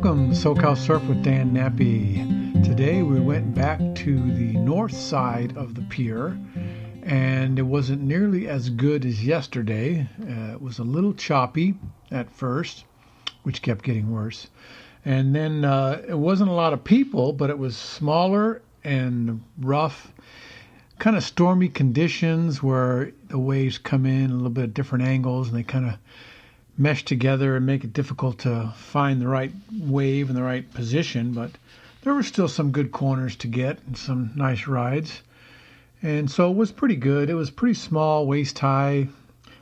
Welcome to SoCal Surf with Dan Nappy. Today we went back to the north side of the pier, and it wasn't nearly as good as yesterday. It was a little choppy at first, which kept getting worse. And then it wasn't a lot of people, but it was smaller and rough, kind of stormy conditions where the waves come in a little bit at different angles, and they kind of mesh together and make it difficult to find the right wave and the right position. But there were still some good corners to get and some nice rides. And so it was pretty good. It was pretty small, waist high.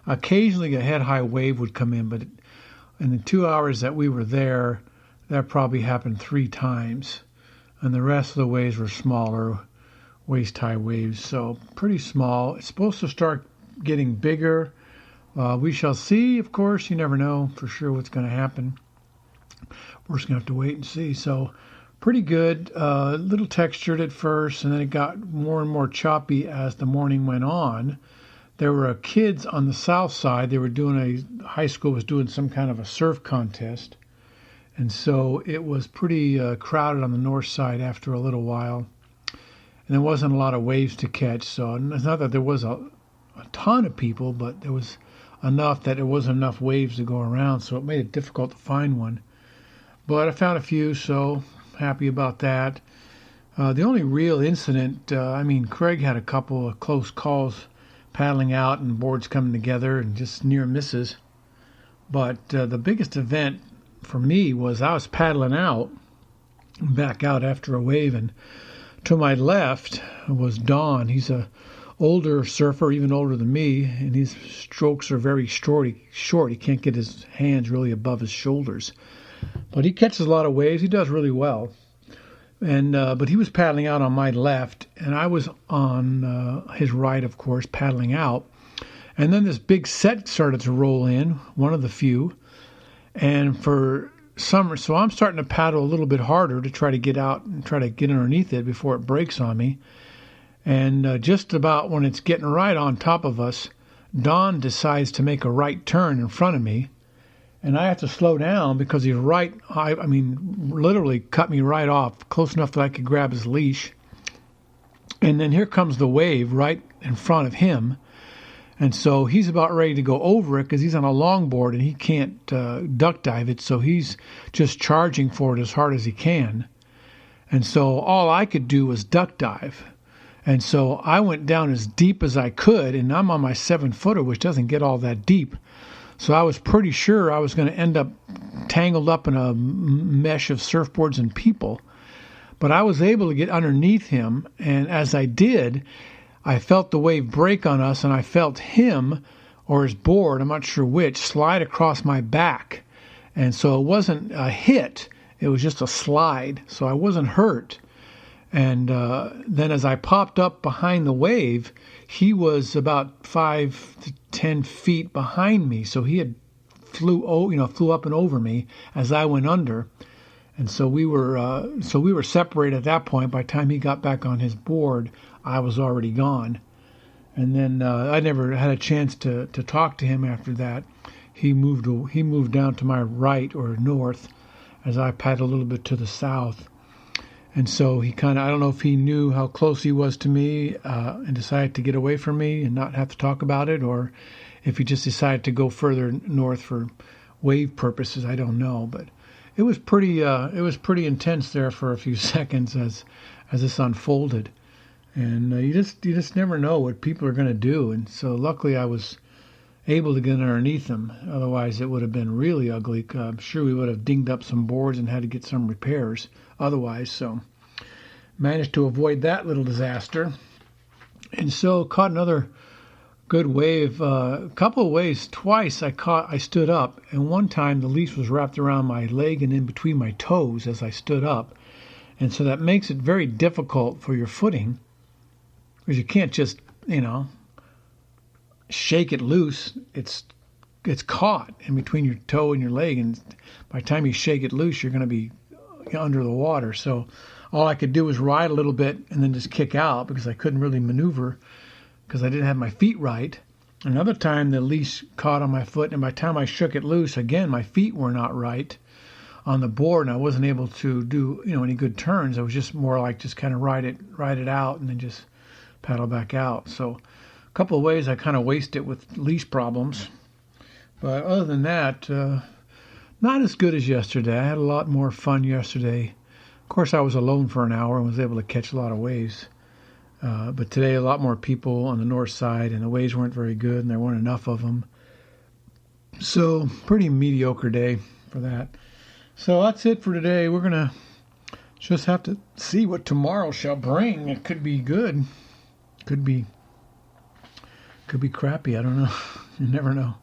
Occasionally a head high wave would come in, but in the 2 hours that we were there, that probably happened 3 times. And the rest of the waves were smaller, waist high waves. So pretty small. It's supposed to start getting bigger. We shall see. Of course, you never know for sure what's going to happen. We're just going to have to wait and see. So pretty good. A little textured at first, and then it got more and more choppy as the morning went on. There were kids on the south side. They were high school was doing some kind of a surf contest. And so it was pretty crowded on the north side after a little while. And there wasn't a lot of waves to catch. So it's not that there was a ton of people, but there was enough that there wasn't enough waves to go around, so it made it difficult to find one. But I found a few, so happy about that. The only real incident, Craig had a couple of close calls paddling out and boards coming together and just near misses. But the biggest event for me was I was paddling out, back out after a wave, and to my left was Don. He's a older surfer, even older than me, and his strokes are very short. He can't get his hands really above his shoulders. But he catches a lot of waves. He does really well. And but he was paddling out on my left, and I was on his right, of course, paddling out. And then this big set started to roll in, one of the few. And so I'm starting to paddle a little bit harder to try to get out and try to get underneath it before it breaks on me. And just about when it's getting right on top of us, Don decides to make a right turn in front of me. And I have to slow down because he's literally cut me right off, close enough that I could grab his leash. And then here comes the wave right in front of him. And so he's about ready to go over it because he's on a longboard and he can't duck dive it. So he's just charging for it as hard as he can. And so all I could do was duck dive. And so I went down as deep as I could, and I'm on my 7-footer, which doesn't get all that deep. So I was pretty sure I was going to end up tangled up in a mesh of surfboards and people. But I was able to get underneath him, and as I did, I felt the wave break on us, and I felt him, or his board, I'm not sure which, slide across my back. And so it wasn't a hit, it was just a slide, so I wasn't hurt. And then as I popped up behind the wave, he was about 5 to 10 feet behind me. So he had flew up and over me as I went under. And so we were separated at that point. By the time he got back on his board, I was already gone. And then I never had a chance to talk to him after that. He moved down to my right or north as I paddled a little bit to the south. And so I don't know if he knew how close he was to me and decided to get away from me and not have to talk about it, or if he just decided to go further north for wave purposes. I don't know, but it was pretty intense there for a few seconds as this unfolded. And you just never know what people are going to do. And so luckily I was able to get underneath them. Otherwise it would have been really ugly. I'm sure we would have dinged up some boards and had to get some repairs otherwise. So managed to avoid that little disaster. And so caught another good wave. A couple of waves. Twice I stood up, and one time the leash was wrapped around my leg and in between my toes as I stood up. And so that makes it very difficult for your footing, because you can't just, shake it loose. It's caught in between your toe and your leg, and by the time you shake it loose, you're going to be under the water. So all I could do was ride a little bit and then just kick out because I couldn't really maneuver because I didn't have my feet right. Another time the leash caught on my foot, and by the time I shook it loose, again, my feet were not right. on the board, and I wasn't able to do any good turns. I was just more like just kind of ride it out and then just paddle back out. So a couple of ways I kind of waste it with leash problems. But other than that, not as good as yesterday. I had a lot more fun yesterday. Of course, I was alone for an hour and was able to catch a lot of waves. But today, a lot more people on the north side, and the waves weren't very good, and there weren't enough of them. So, pretty mediocre day for that. So that's it for today. We're going to just have to see what tomorrow shall bring. It could be good. Could be crappy. I don't know. You never know.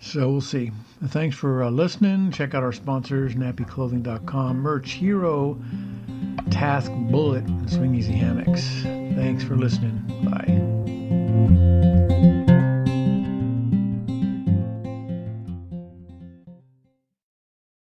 So we'll see. Thanks for listening. Check out our sponsors, nappyclothing.com, Merch Hero, Task Bullet, and Swing Easy Hammocks. Thanks for listening. Bye.